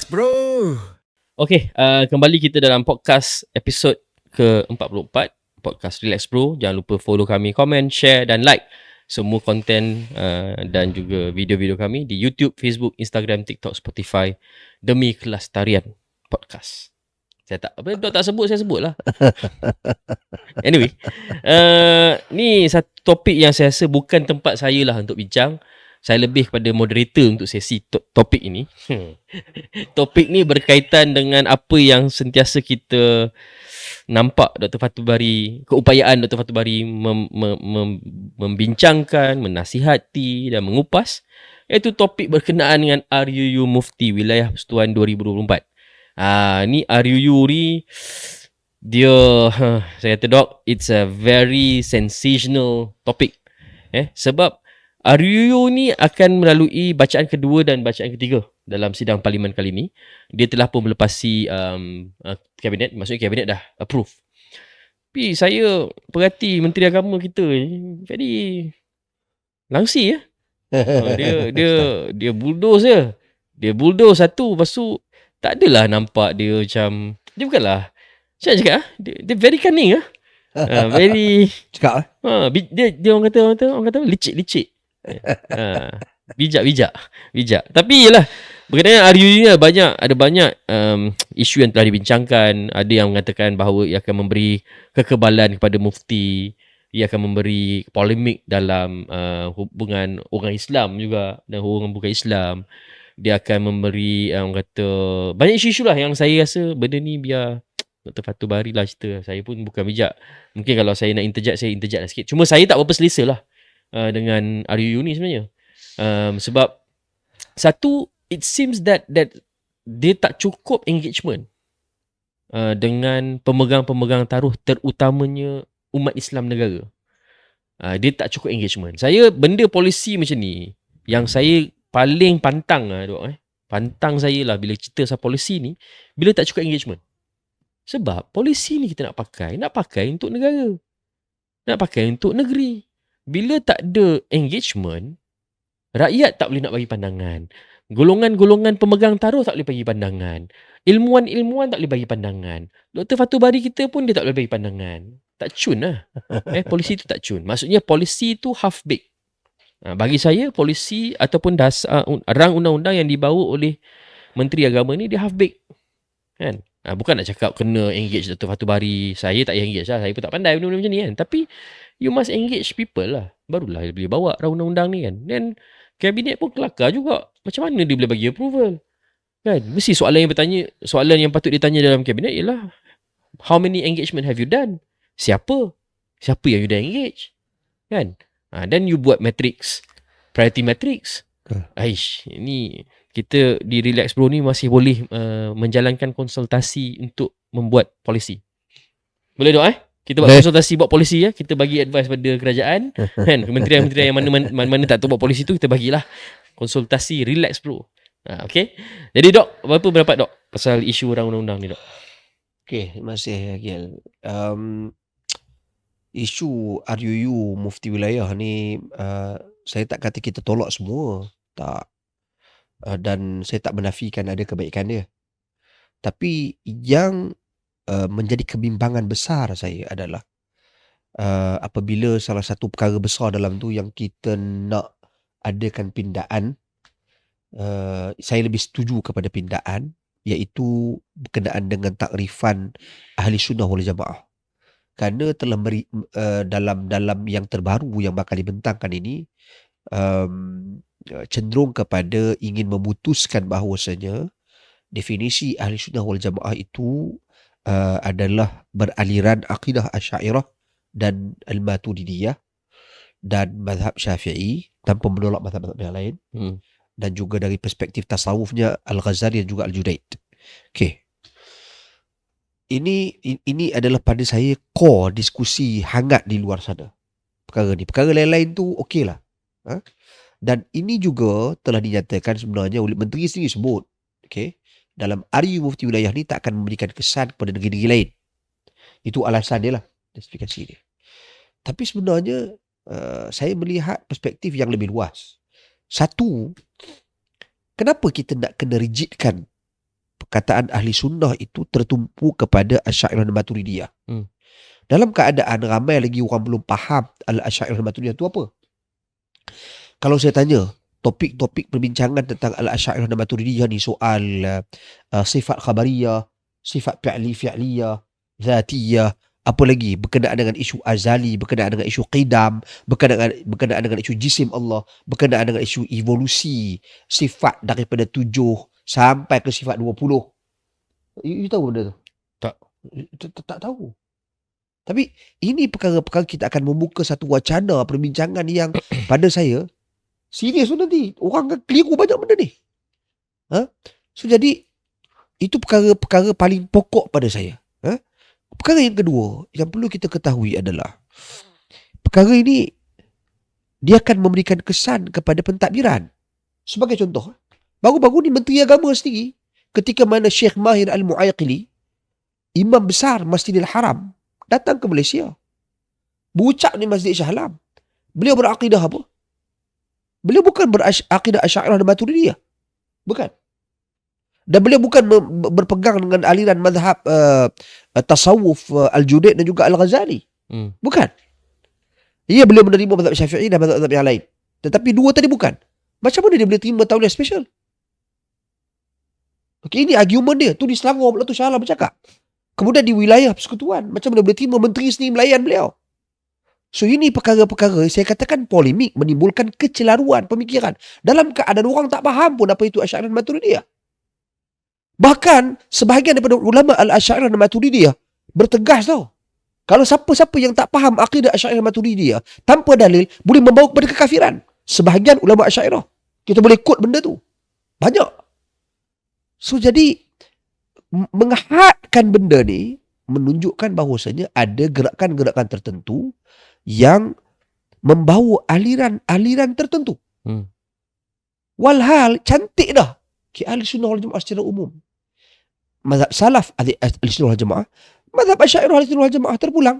Relax bro. Okay, kembali kita dalam podcast episod ke-44 Podcast Relax Bro. Jangan lupa follow kami, komen, share dan like semua konten dan juga video-video kami di YouTube, Facebook, Instagram, TikTok, Spotify demi kelestarian podcast. Saya tak apa, dok tak sebut, saya sebut lah. Anyway, ni satu topik yang saya rasa bukan tempat saya lah untuk bincang. Saya lebih kepada moderator untuk sesi topik ini. Topik ni berkaitan dengan apa yang sentiasa kita nampak Dr. Fatul Bari, keupayaan Dr. Fatul Bari membincangkan, menasihati dan mengupas, iaitu topik berkenaan dengan RUU Mufti Wilayah Persekutuan 2024. Ni RUU ni dia saya kata dok, it's a very sensational topic. Sebab RUU ni akan melalui bacaan kedua dan bacaan ketiga dalam sidang parlimen kali ini. Dia telah pun melepasi kabinet, maksudnya kabinet dah approve. Tapi saya perhati Menteri Agama kita jadi langsi ya. Dia bulldoze je. Dia bulldoze satu, lepas tu tak adalah nampak dia macam, dia bukanlah, saya cakap dia very cunning very Cakap dia orang kata licik. Bijak. Tapi yalah, berkenaan RUU ni ada banyak isu yang telah dibincangkan. Ada yang mengatakan bahawa ia akan memberi kekebalan kepada mufti, ia akan memberi polemik dalam hubungan orang Islam juga dan orang bukan Islam. Dia akan memberi kata banyak isu-isu lah yang saya rasa benda ni biar Dr. Fatul Bari lah cerita. Saya pun bukan bijak. Mungkin kalau saya nak interject, saya interject lah sikit. Cuma saya tak berapa selesa lah dengan RUU ni sebenarnya. Sebab satu, it seems that dia tak cukup engagement dengan pemegang-pemegang taruh, terutamanya umat Islam negara. Dia tak cukup engagement. Saya benda polisi macam ni yang saya paling pantang pantang saya lah bila cerita pasal polisi ni, bila tak cukup engagement. Sebab polisi ni kita nak pakai untuk negara, nak pakai untuk negeri. Bila tak ada engagement, rakyat tak boleh nak bagi pandangan. Golongan-golongan pemegang taruh tak boleh bagi pandangan. Ilmuwan-ilmuwan tak boleh bagi pandangan. Dr. Fatul Bari kita pun dia tak boleh bagi pandangan. Tak cun lah. Polisi tu tak cun. Maksudnya polisi tu half-baked. Bagi saya, polisi ataupun rang undang-undang yang dibawa oleh Menteri Agama ni, dia half-baked. Kan? Bukan nak cakap kena engage Dr. Fatul Bari. Saya tak engage lah. Saya pun tak pandai benda-benda macam ni kan. Tapi you must engage people lah. Barulah dia boleh bawa rang undang-undang ni kan. Dan kabinet pun kelakar juga. Macam mana dia boleh bagi approval? Kan? Mesti soalan yang patut ditanya dalam kabinet ialah, how many engagement have you done? Siapa yang you dah engage? Kan? Dan you buat matrix, priority matrix. Ini kita di Relax Bro ni masih boleh menjalankan konsultasi untuk membuat polisi. Boleh dok kita buat konsultasi buat polisi ya. Kita bagi advice pada kerajaan kan, kementerian-kementerian yang mana tak tahu buat polisi tu, kita bagilah konsultasi Relax Bro. Okay. Jadi dok, apa pendapat dok pasal isu orang undang-undang ni dok? Okay, terima kasih Agil. Isu RUU Mufti Wilayah ni saya tak kata kita tolak semua, tak. Dan saya tak menafikan ada kebaikan dia. Tapi yang menjadi kebimbangan besar saya adalah apabila salah satu perkara besar dalam tu yang kita nak adakan pindaan, saya lebih setuju kepada pindaan, iaitu berkenaan dengan takrifan Ahli Sunnah wal Jamaah. Kerana telah dalam yang terbaru yang bakal dibentangkan ini cenderung kepada ingin memutuskan bahawasanya definisi Ahli Sunnah wal Jamaah itu adalah beraliran akidah Asy'ariyah dan Al-Maturidiyah dan mazhab Syafi'i tanpa menolak mazhab-mazhab yang lain. Dan juga dari perspektif tasawufnya Al-Ghazali dan juga Al-Junaid. Okay. Ini adalah pada saya core diskusi hangat di luar sana. Perkara ni. Perkara lain-lain tu okey lah. Dan ini juga telah dinyatakan sebenarnya oleh Menteri sendiri sebut. Okay. Dalam RUU Mufti Wilayah ni tak akan memberikan kesan kepada negeri-negeri lain. Itu alasan dia lah. Justifikasi dia. Tapi sebenarnya saya melihat perspektif yang lebih luas. Satu, kenapa kita nak kena rigidkan perkataan ahli sunnah itu tertumpu kepada Asy'ariyah dan Maturidiyah. Hmm. Dalam keadaan ramai lagi orang belum faham Al-Asy'ariyah dan Maturidiyah itu apa. Kalau saya tanya topik-topik perbincangan tentang Al-Asy'ariyah dan Maturidiyah ni soal sifat khabariyah, sifat fi'liyah, zatiyah, apa lagi berkenaan dengan isu azali, berkenaan dengan isu qidam, berkenaan dengan isu jisim Allah, berkenaan dengan isu evolusi sifat daripada 7 sampai ke sifat 20. You tahu benda tu? Tak. Tak tahu. Tapi ini perkara-perkara kita akan membuka satu wacana perbincangan yang pada saya serius tu nanti. Orang akan keliru banyak benda ni. So jadi itu perkara-perkara paling pokok pada saya. Perkara yang kedua yang perlu kita ketahui adalah perkara ini dia akan memberikan kesan kepada pentadbiran. Sebagai contoh, baru-baru ni Menteri Agama sendiri ketika mana Syekh Mahir Al-Mu'ayqili, imam besar Masjidil Haram, datang ke Malaysia. Berucap di Masjid Shah Alam. Beliau berakidah apa? Beliau bukan berakidah Asy'ariyah dan Maturidiyah. Bukan. Dan beliau bukan berpegang dengan aliran mazhab tasawuf Al-Junaid dan juga Al-Ghazali. Bukan. Ia beliau menerima mazhab Syafi'i dan mazhab yang lain. Tetapi dua tadi bukan. Macam mana dia boleh terima tauliah special? Okey, ini argument dia. Tu di Selangor pula tu Shah Alam bercakap. Kemudian di wilayah persekutuan, macam mana boleh terima menteri sendiri melayan beliau? So ini perkara-perkara saya katakan polemik, menimbulkan kecelaruan pemikiran. Dalam keadaan orang tak faham pun apa itu Asy'ariyah dan Maturidiyah. Bahkan sebahagian daripada ulama Al-Asy'ariyah dan Maturidiyah bertegas tau. Kalau siapa-siapa yang tak faham akidah Asy'ariyah dan Maturidiyah tanpa dalil boleh membawa kepada kekafiran. Sebahagian ulama Asy'ariyah. Kita boleh quote benda tu. Banyak. So jadi menghadkan benda ni menunjukkan bahawasanya ada gerakan-gerakan tertentu yang membawa aliran-aliran tertentu. Walhal cantik dah ahli sunnah wal jamaah secara umum. Mazhab salaf ahli sunnah wal jamaah, mazhab Asy'ariyah ahli sunnah wal jamaah terpulang.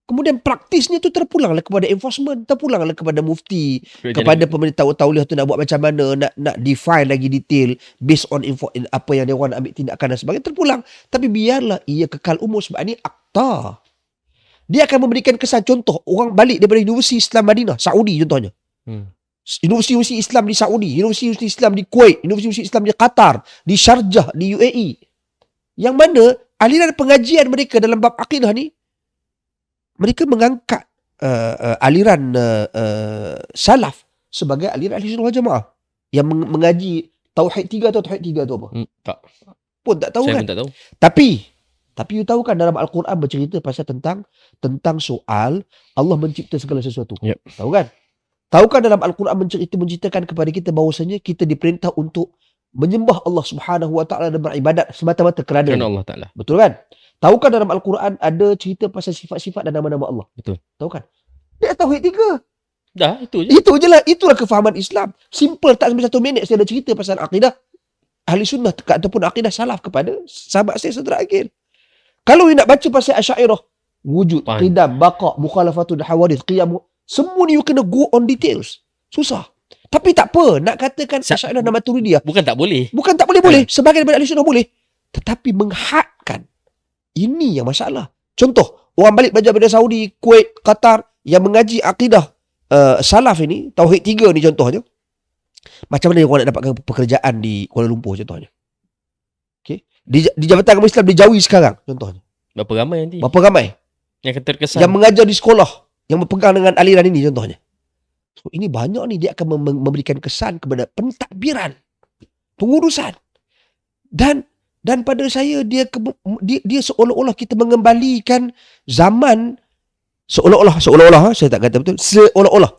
Kemudian praktisnya tu terpulanglah kepada enforcement, terpulanglah kepada mufti, kepada pemerintah tauliah tu nak buat macam mana, nak define lagi detail based on apa yang dia orang nak ambil tindakan dan sebagainya, terpulang. Tapi biarlah ia kekal umum sebab ini akta. Dia akan memberikan kesan. Contoh, orang balik daripada Universiti Islam Madinah, Saudi contohnya. Universiti Islam di Saudi, Universiti Islam di Kuwait, Universiti Islam di Qatar, di Sharjah, di UAE. Yang mana aliran pengajian mereka dalam bab akidah ni, mereka mengangkat aliran salaf sebagai aliran ahli sunnah wal jamaah yang mengaji tauhid 3 atau tauhid 3 tu apa? Tak. Pun tak tahu. Saya pun tak tahu. Tapi you tahu kan dalam Al-Quran bercerita pasal tentang soal Allah mencipta segala sesuatu. Yep. Tahu kan? Tahu kan dalam Al-Quran menceritakan kepada kita bahawasanya kita diperintah untuk menyembah Allah Subhanahu wa taala dan beribadat semata-mata kerana Allah Taala. Betul kan? Tahu kan dalam Al-Quran ada cerita pasal sifat-sifat dan nama-nama Allah. Betul. Tahu kan? Dia tauhid 3. Dah, itu je. Itu je lah. Itulah kefahaman Islam. Simple, tak sampai 1 minit saya ada cerita pasal akidah ahli sunnah ataupun akidah salaf kepada sahabat saya saudara Akil. Kalau you nak baca pasal Asy'ariyah, wujud, qidam, baqa, mukhalafatul hawadith, qiyam, semua ni you kena go on details. Susah. Tapi tak apa, nak katakan Asy'ariyah dan Maturidiyah bukan tak boleh. Bukan tak boleh. Sebahagian daripada ahli sunnah boleh. Tetapi menghadkan, ini yang masalah. Contoh, orang balik belajar dari Saudi, Kuwait, Qatar yang mengaji akidah salaf ini, tauhid 3 ni contohnya. Macam mana orang nak dapatkan pekerjaan di Kuala Lumpur contohnya. Okay? Di Jabatan Agama Islam di Jawi sekarang contohnya. Berapa ramai nanti? Berapa ramai yang terkesan, yang mengajar di sekolah yang berpegang dengan aliran ini contohnya. So, ini banyak ni dia akan memberikan kesan kepada pentadbiran, pengurusan. Dan pada saya dia seolah-olah kita mengembalikan zaman seolah-olah saya tak kata betul, seolah-olah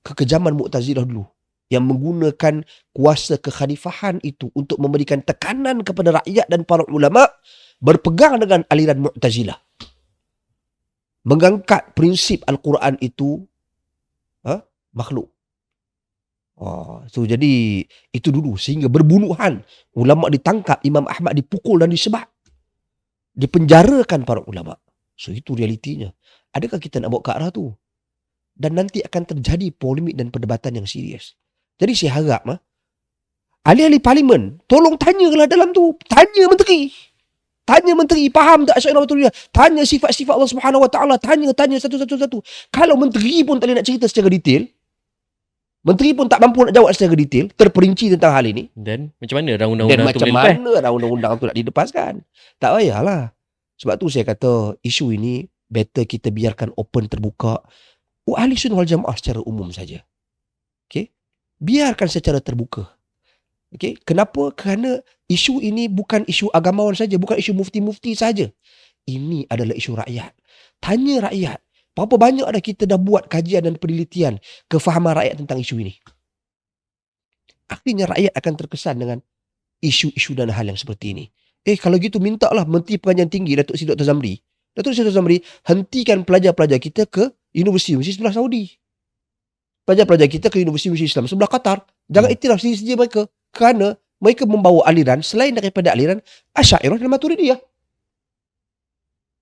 kekejaman Mu'tazilah dulu yang menggunakan kuasa kekhalifahan itu untuk memberikan tekanan kepada rakyat dan para ulama berpegang dengan aliran Mu'tazilah, mengangkat prinsip Al-Quran itu makhluk. So jadi itu dulu sehingga berbunuhan ulama ditangkap, Imam Ahmad dipukul dan disebat, dipenjarakan para ulama. So itu realitinya. Adakah kita nak bawa ke arah tu? Dan nanti akan terjadi polemik dan perdebatan yang serius. Jadi saya harap ahli-ahli parlimen, tolong tanyalah dalam tu. Tanya menteri. Tanya menteri, faham tak Asy'ariyah Maturidiyah? Tanya sifat-sifat Allah Subhanahu Wa Taala. Tanya satu-satu. Kalau menteri pun tak boleh nak cerita secara detail, menteri pun tak mampu nak jawab secara detail, terperinci tentang hal ini, Dan macam mana dan undang-undang tu macam boleh lepas? mana dah undang-undang tu nak dilepaskan? Tak payahlah. Sebab tu saya kata, isu ini better kita biarkan open, terbuka. Ahli sunnah wal jamaah secara umum saja. Okay? Biarkan secara terbuka. Okay? Kenapa? Kerana isu ini bukan isu agamawan saja, bukan isu mufti-mufti saja. Ini adalah isu rakyat. Tanya rakyat. Berapa banyak dah kita dah buat kajian dan penelitian kefahaman rakyat tentang isu ini. Akhirnya rakyat akan terkesan dengan isu-isu dan hal yang seperti ini. Kalau gitu mintalah Menteri Pengajian Tinggi Datuk Seri Dr. Zamri. Datuk Seri Dr. Zamri hentikan pelajar-pelajar kita ke universiti sebelah Saudi. Pelajar-pelajar kita ke universiti Islam sebelah Qatar. Jangan iktiraf sendiri mereka. Kerana mereka membawa aliran selain daripada aliran Asy'ariyah dan Maturidiyah.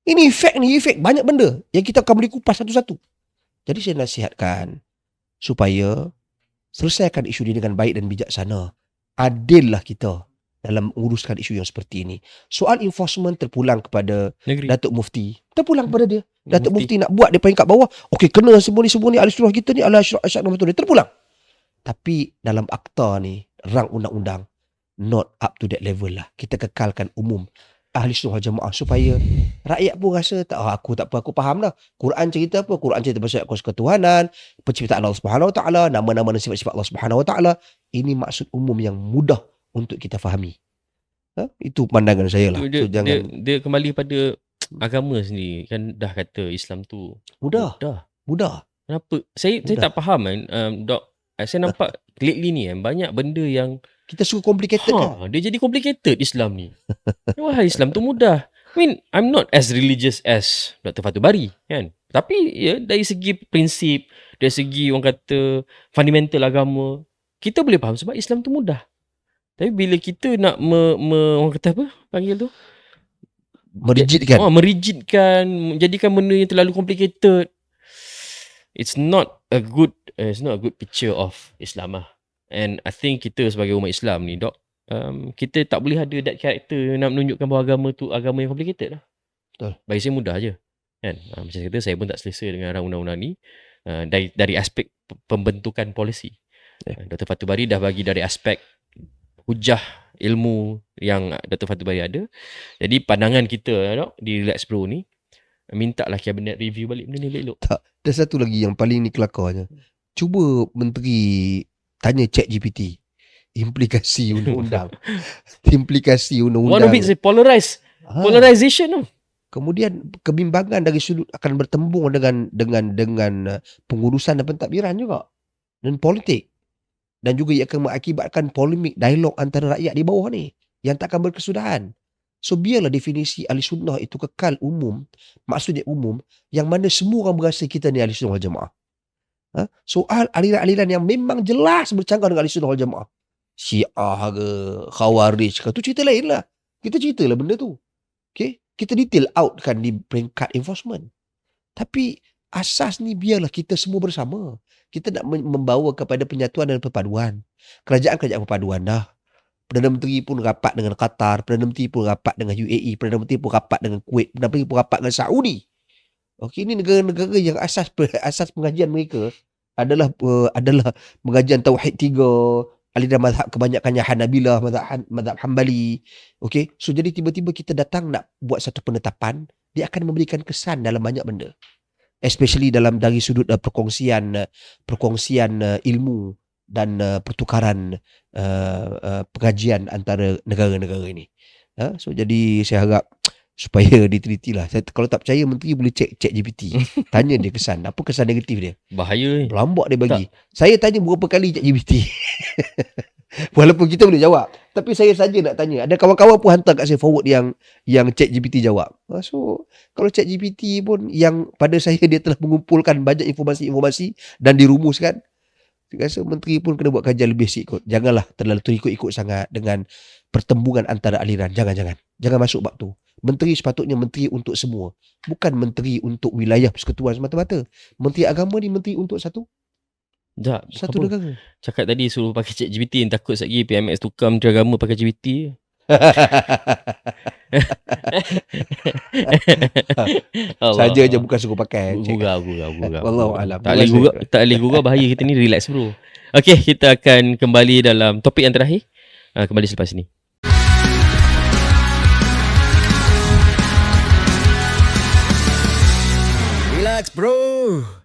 Ini efek banyak benda yang kita akan boleh kupas satu-satu. Jadi saya nasihatkan supaya selesaikan isu ini dengan baik dan bijaksana. Adillah kita dalam menguruskan isu yang seperti ini. Soal enforcement terpulang kepada Negeri. Datuk Mufti. Terpulang kepada dia. Datuk Mufti nak buat dia peringkat bawah. Okey, kena semua ni ahli sunnah kita ni, ahli Asy'ariyah dan Maturidiyah. Terpulang. Tapi dalam akta ni, rang undang-undang, not up to that level lah. Kita kekalkan umum ahli sunnah wal jamaah supaya rakyat pun rasa aku tak apa, aku faham lah. Quran cerita apa? Quran cerita pasal kuasa ketuhanan, penciptaan Allah Subhanahu Wa Taala, nama-nama dan sifat-sifat Allah Subhanahu Wa Taala. Ini maksud umum yang mudah untuk kita fahami. Itu pandangan saya lah. Dia, So jangan dia kembali pada agama sendiri. Kan dah kata Islam tu mudah. Kenapa? Saya tak faham kan, Dok. Saya nampak lately ni banyak benda yang kita suka complicated kan. dia jadi complicated Islam ni. Wah, Islam tu mudah. I mean, I'm not as religious as Dr. Fatul Bari kan. Tapi dari segi prinsip, dari segi orang kata fundamental agama, kita boleh faham sebab Islam tu mudah. Tapi bila kita nak orang kata apa panggil tu? Merigidkan, menjadikan benda yang terlalu complicated. It's not a good picture of Islam lah. And I think kita sebagai umat Islam ni, Dok, kita tak boleh ada that character nak menunjukkan bahawa agama tu agama yang complicated lah. Betul. Bagi saya mudah je. Kan? Macam saya kata, saya pun tak selesa dengan undang-undang ni dari aspek pembentukan polisi. Dr. Fatul Bari dah bagi dari aspek hujah ilmu yang Dr. Fatul Bari ada. Jadi pandangan kita, Dok, di Relax Bro ni, mintalah kabinet review balik benda ni elok. Tak, ada satu lagi yang paling ni kelakarnya. Cuba menteri tanya ChatGPT implikasi undang-undang. One of it is polarization tu. Kemudian kebimbangan dari sudut akan bertembung dengan pengurusan dan pentadbiran juga, dan politik, dan juga ia akan mengakibatkan polemik dialog antara rakyat di bawah ni yang tak akan berkesudahan. So biarlah definisi ahli sunnah itu kekal umum, maksudnya umum, yang mana semua orang berasa kita ni ahli sunnah wal jamaah. Soal aliran-aliran yang memang jelas bercanggah dengan ahli sunnah wal jamaah, Syiah ke, Khawarij ke, tu cerita lain lah. Kita ceritalah benda tu. Okay? Kita detail out kan di peringkat enforcement. Tapi asas ni biarlah kita semua bersama. Kita nak membawa kepada penyatuan dan perpaduan. Kerajaan perpaduan dah. Perdana Menteri pun rapat dengan Qatar, Perdana Menteri pun rapat dengan UAE, Perdana Menteri pun rapat dengan Kuwait, Perdana Menteri pun rapat dengan Saudi. Okey, ini negara-negara yang asas pengajian mereka adalah pengajian tauhid 3, aliran mazhab kebanyakannya Hanabilah, mazhab Hambali. Okey, so jadi tiba-tiba kita datang nak buat satu penetapan, dia akan memberikan kesan dalam banyak benda. Especially dari sudut perkongsian ilmu dan pertukaran pengajian antara negara-negara ini. So jadi saya harap supaya diteliti lah. Kalau tak percaya, menteri boleh cek GPT. Tanya dia kesan. Apa kesan negatif dia? Bahaya ni. Berlambak dia bagi. Saya tanya berapa kali cek GPT. Walaupun kita boleh jawab. Tapi saya saja nak tanya. Ada kawan-kawan pun hantar kat saya forward yang cek GPT jawab. So kalau cek GPT pun yang pada saya dia telah mengumpulkan banyak informasi-informasi dan dirumuskan. Saya rasa menteri pun kena buat kajian lebih sikit. Janganlah terlalu terikut-ikut sangat dengan pertembungan antara aliran. Jangan masuk bab tu. Menteri sepatutnya menteri untuk semua, bukan menteri untuk wilayah persekutuan semata-mata. Menteri agama ni menteri untuk satu Tak, Satu apa? negara. Cakap tadi suruh pakai ChatGPT, yang takut lagi PMX tukar Menteri Agama pakai GPT. Saja je bukan suruh pakai. Gurau. Wallahu alam. Tak boleh gurau, bahaya kita ni, relax bro. Okay, kita akan kembali dalam topik yang terakhir. Kembali selepas ini. Relax bro.